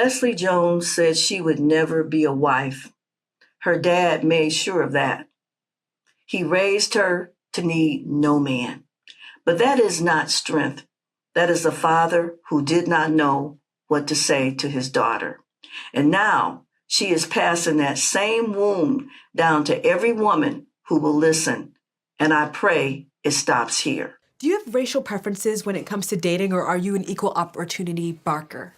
Leslie Jones said she would never be a wife. Her dad made sure of that. He raised her to need no man. But that is not strength. That is a father who did not know what to say to his daughter. And now she is passing that same wound down to every woman who will listen. And I pray it stops here. Do you have racial preferences when it comes to dating, or are you an equal opportunity barker?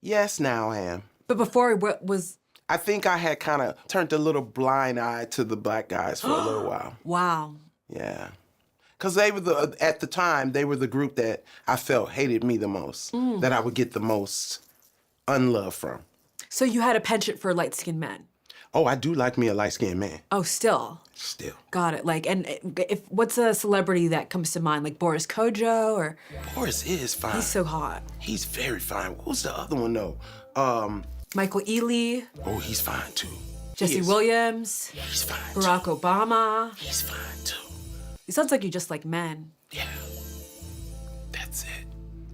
Yes, now I am. But before, what was... I think I had kind of turned a little blind eye to the black guys for a little while. Wow. Yeah. Because they were at the time, they were the group that I felt hated me the most, that I would get the most unlove from. So you had a penchant for light-skinned men? Oh, I do like me a light-skinned man. Oh, still? Still. Got it. Like, and what's a celebrity that comes to mind? Like Boris Kodjoe or? Boris is fine. He's so hot. He's very fine. Who's the other one though? Michael Ealy. Oh, he's fine too. Jesse Williams. He's fine Barack too. Obama. He's fine too. It sounds like you just like men. Yeah, that's it.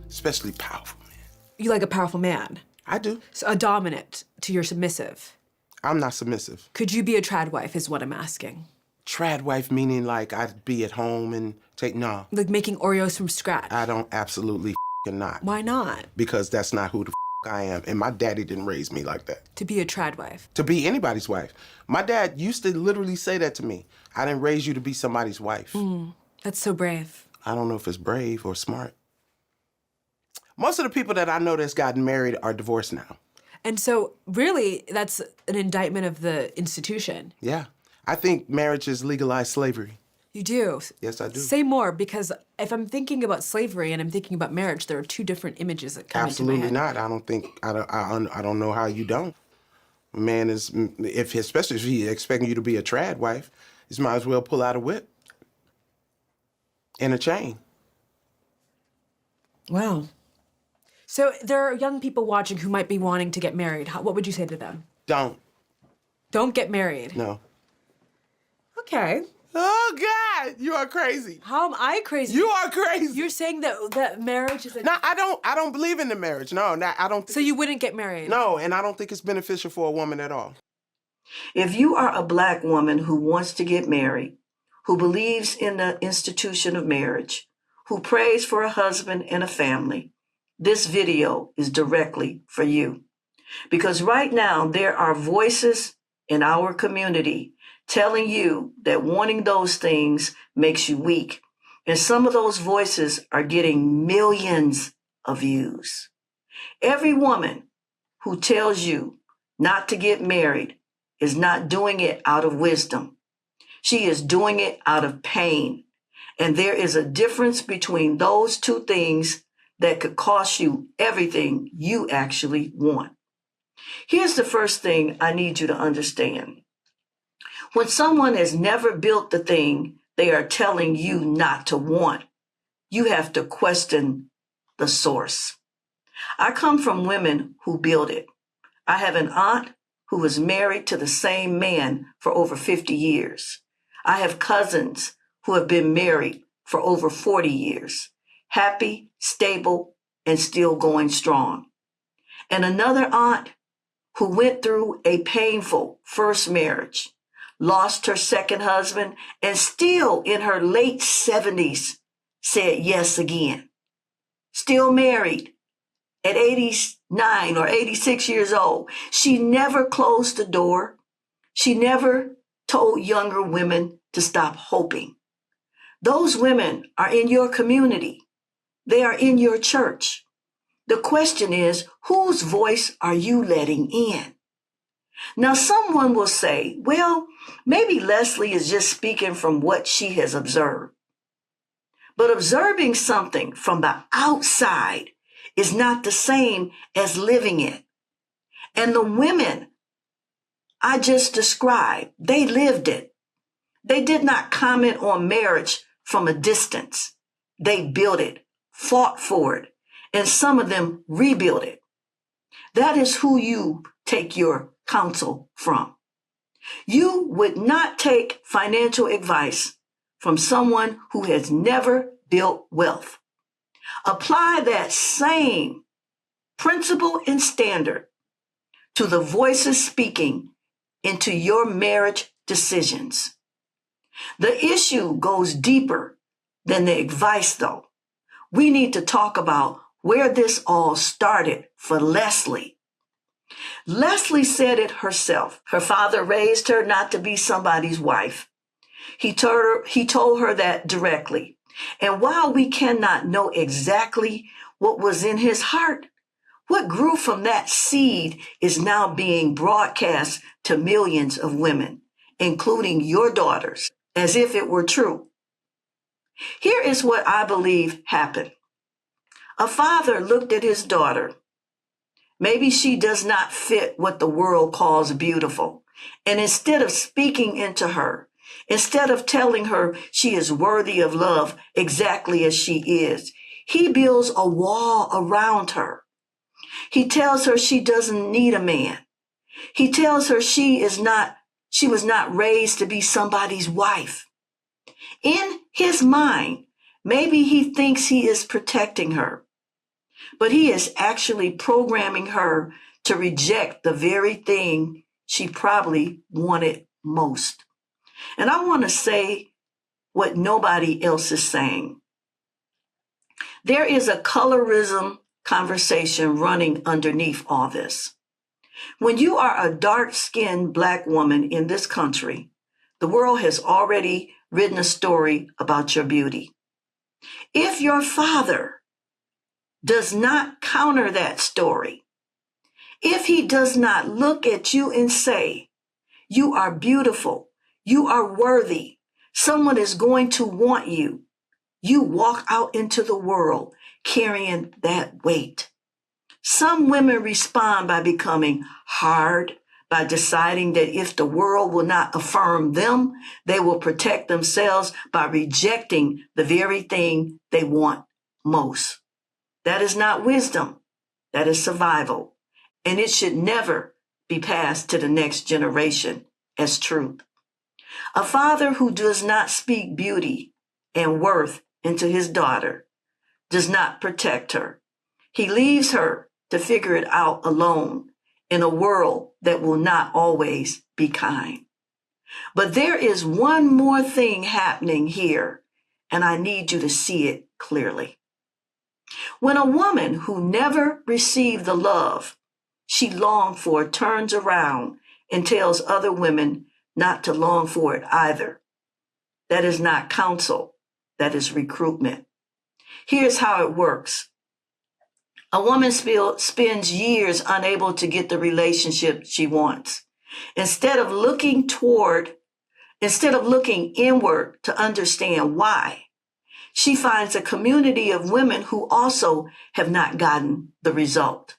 Especially powerful men. You like a powerful man? I do. So a dominant to your submissive. I'm not submissive. Could you be a trad wife is what I'm asking. Trad wife meaning like I'd be at home and no. Like making Oreos from scratch. I don't absolutely not. Why not? Because that's not who the I am. And my daddy didn't raise me like that. To be a trad wife. To be anybody's wife. My dad used to literally say that to me. I didn't raise you to be somebody's wife. That's so brave. I don't know if it's brave or smart. Most of the people that I know that's gotten married are divorced now. And so really, that's an indictment of the institution. Yeah. I think marriage is legalized slavery. You do? Yes, I do. Say more, because if I'm thinking about slavery and I'm thinking about marriage, there are two different images that come into my head. Absolutely not. I don't think, I don't know how you don't. A man is, especially if he's expecting you to be a trad wife, he might as well pull out a whip and a chain. Wow. So there are young people watching who might be wanting to get married. What would you say to them? Don't. Don't get married? No. Okay. Oh, God, you are crazy. How am I crazy? You are crazy. You're saying that marriage is a... No, I don't believe in the marriage. No, I don't. So you wouldn't get married? No, and I don't think it's beneficial for a woman at all. If you are a Black woman who wants to get married, who believes in the institution of marriage, who prays for a husband and a family, this video is directly for you. Because right now, there are voices in our community telling you that wanting those things makes you weak. And some of those voices are getting millions of views. Every woman who tells you not to get married is not doing it out of wisdom. She is doing it out of pain. And there is a difference between those two things that could cost you everything you actually want. Here's the first thing I need you to understand. When someone has never built the thing they are telling you not to want, you have to question the source. I come from women who build it. I have an aunt who was married to the same man for over 50 years. I have cousins who have been married for over 40 years, happy, stable, and still going strong. And another aunt who went through a painful first marriage, lost her second husband, and still in her late 70s said yes again. Still married at 89 or 86 years old. She never closed the door. She never told younger women to stop hoping. Those women are in your community. They are in your church. The question is, whose voice are you letting in? Now, someone will say, well, maybe Leslie is just speaking from what she has observed. But observing something from the outside is not the same as living it. And the women I just described, they lived it. They did not comment on marriage from a distance. They built it, fought for it, and some of them rebuilt it. That is who you take your counsel from. You would not take financial advice from someone who has never built wealth. Apply that same principle and standard to the voices speaking into your marriage decisions. The issue goes deeper than the advice, though. We need to talk about where this all started for Leslie. Leslie said it herself. Her father raised her not to be somebody's wife. He told her that directly. And while we cannot know exactly what was in his heart, what grew from that seed is now being broadcast to millions of women, including your daughters, as if it were true. Here is what I believe happened. A father looked at his daughter. Maybe she does not fit what the world calls beautiful. And instead of speaking into her, instead of telling her she is worthy of love exactly as she is, he builds a wall around her. He tells her she doesn't need a man. He tells her she was not raised to be somebody's wife. In his mind, maybe he thinks he is protecting her, but he is actually programming her to reject the very thing she probably wanted most. And I want to say what nobody else is saying. There is a colorism conversation running underneath all this. When you are a dark-skinned Black woman in this country, the world has already written a story about your beauty. If your father does not counter that story, if he does not look at you and say, you are beautiful, you are worthy, someone is going to want you, you walk out into the world carrying that weight. Some women respond by becoming hard, by deciding that if the world will not affirm them, they will protect themselves by rejecting the very thing they want most. That is not wisdom. That is survival. And it should never be passed to the next generation as truth. A father who does not speak beauty and worth into his daughter does not protect her. He leaves her to figure it out alone in a world that will not always be kind. But there is one more thing happening here, and I need you to see it clearly. When a woman who never received the love she longed for turns around and tells other women not to long for it either, that is not counsel, that is recruitment. Here's how it works. A woman spends years unable to get the relationship she wants. Instead of looking inward to understand why, she finds a community of women who also have not gotten the result.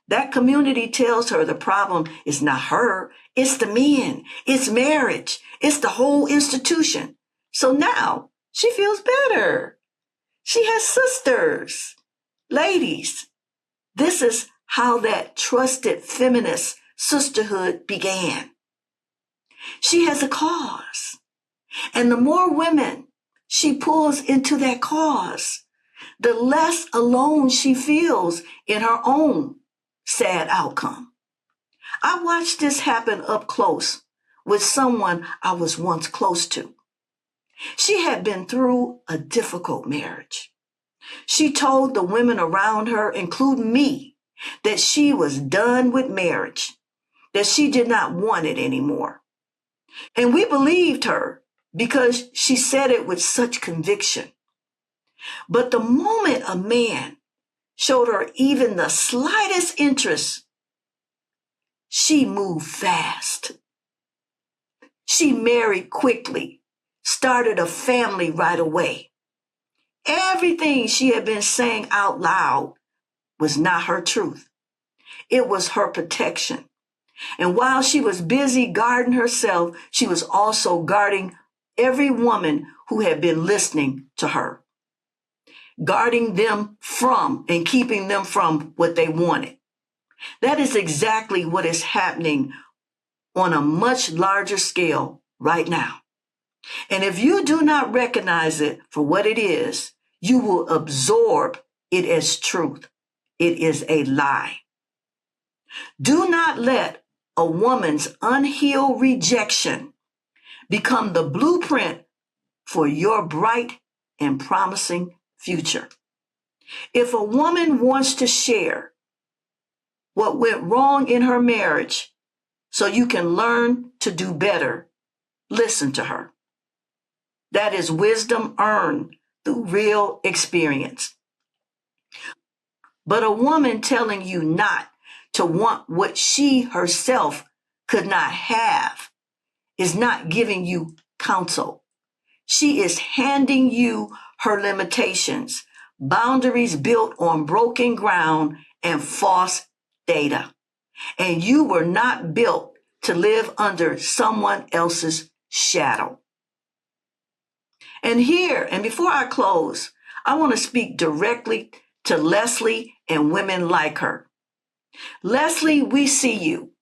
That community tells her the problem is not her, it's the men, it's marriage, it's the whole institution. So now she feels better. She has sisters. Ladies, this is how that trusted feminist sisterhood began. She has a cause. And the more women she pulls into that cause, the less alone she feels in her own sad outcome. I watched this happen up close with someone I was once close to. She had been through a difficult marriage. She told the women around her, including me, that she was done with marriage, that she did not want it anymore. And we believed her because she said it with such conviction. But the moment a man showed her even the slightest interest, she moved fast. She married quickly, started a family right away. Everything she had been saying out loud was not her truth. It was her protection. And while she was busy guarding herself, she was also guarding every woman who had been listening to her, guarding them from and keeping them from what they wanted. That is exactly what is happening on a much larger scale right now. And if you do not recognize it for what it is, you will absorb it as truth It is a lie. Do not let a woman's unhealed rejection become the blueprint for your bright and promising future. If a woman wants to share what went wrong in her marriage so you can learn to do better, listen to her. That is wisdom earned through real experience. But a woman telling you not to want what she herself could not have is not giving you counsel. She is handing you her limitations, boundaries built on broken ground and false data. And you were not built to live under someone else's shadow. And here, and before I close, I want to speak directly to Leslie and women like her. Leslie, we see you.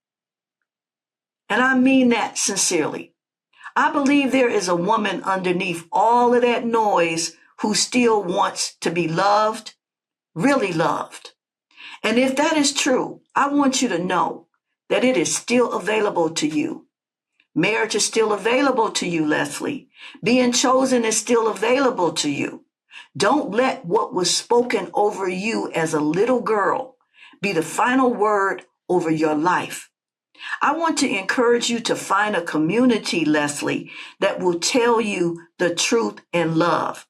And I mean that sincerely. I believe there is a woman underneath all of that noise who still wants to be loved, really loved. And if that is true, I want you to know that it is still available to you. Marriage is still available to you, Leslie. Being chosen is still available to you. Don't let what was spoken over you as a little girl be the final word over your life. I want to encourage you to find a community, Leslie, that will tell you the truth and love.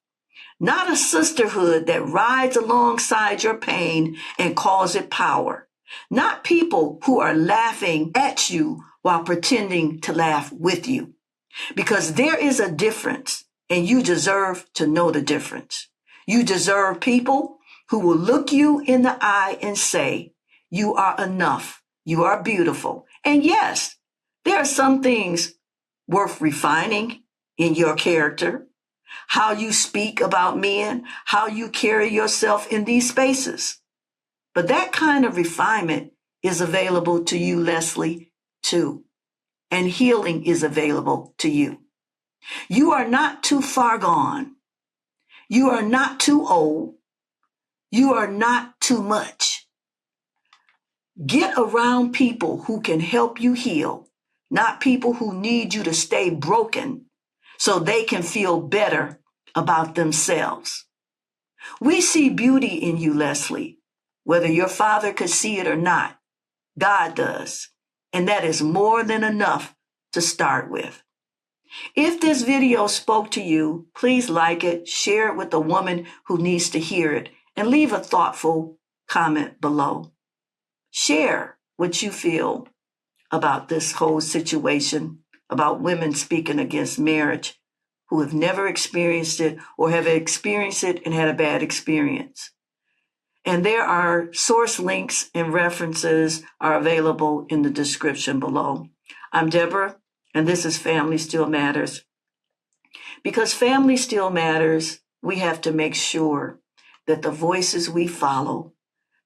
Not a sisterhood that rides alongside your pain and calls it power. Not people who are laughing at you while pretending to laugh with you. Because there is a difference, and you deserve to know the difference. You deserve people who will look you in the eye and say, you are enough, you are beautiful. And yes, there are some things worth refining in your character, how you speak about men, how you carry yourself in these spaces. But that kind of refinement is available to you, Leslie, too. And healing is available to you. You are not too far gone. You are not too old. You are not too much. Get around people who can help you heal, not people who need you to stay broken so they can feel better about themselves. We see beauty in you, Leslie, whether your father could see it or not. God does. And that is more than enough to start with. If this video spoke to you, please like it, share it with a woman who needs to hear it, and leave a thoughtful comment below. Share what you feel about this whole situation, about women speaking against marriage who have never experienced it or have experienced it and had a bad experience. And there are source links and references are available in the description below. I'm Deborah, and this is Family Still Matters. Because family still matters, we have to make sure that the voices we follow,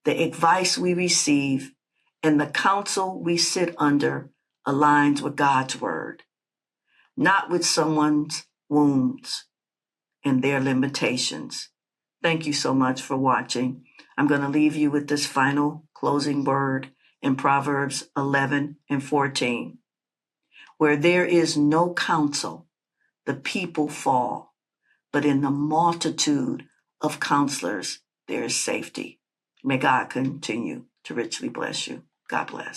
the advice we receive, and the counsel we sit under aligns with God's word, not with someone's wounds and their limitations. Thank you so much for watching. I'm going to leave you with this final closing word in Proverbs 11 and 14. Where there is no counsel, the people fall, but in the multitude of counselors, there is safety. May God continue to richly bless you. God bless.